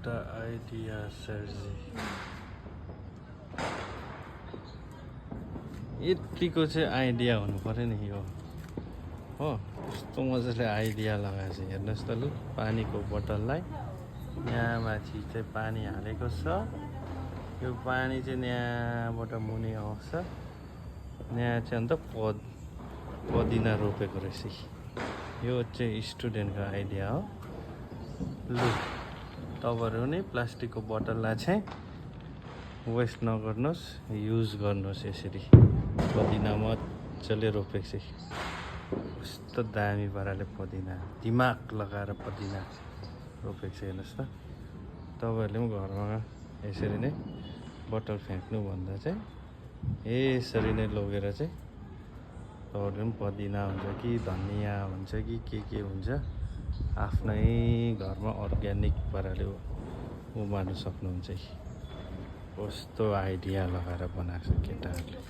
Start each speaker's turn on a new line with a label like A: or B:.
A: एउटा आइडिया सर्जी यतिको चाहिँ आइडिया हुनु पर्यो नि यो हो। कस्तो मजाले आइडिया लगाएछ हेर्नुहोस् त लु। पानीको बोतललाई यहाँ माथि चाहिँ पानी हालेको छ। यो पानी चाहिँ यहाँबाट मुनि आउँछ। यहाँ चाहिँ अन्त पदिना रोपेको रहेछ। यो चाहिँ स्टुडेन्टको आइडिया हो। लु तपाईँहरू नि प्लास्टिकको बोतललाई चाहिँ वेस्ट नगर्नुहोस्, युज गर्नुहोस्। यसरी पदिना मजाले रोपेको छ। कस्तो दामी पाराले पदिना दिमाग लगाएर पदिना रोपेको छ हेर्नुहोस् त। तपाईँहरूले पनि घरमा यसरी नै बोतल फ्याँक्नुभन्दा चाहिँ यसरी नै लगेर चाहिँ तपाईँहरूले पनि पदिना हुन्छ कि धनियाँ हुन्छ कि के हुन्छ आफ्नै घरमा अर्ग्यानिक पाराले उमार्नु सक्नुहुन्छ। कस्तो आइडिया लगाएर बनाएको छ केटाहरूले।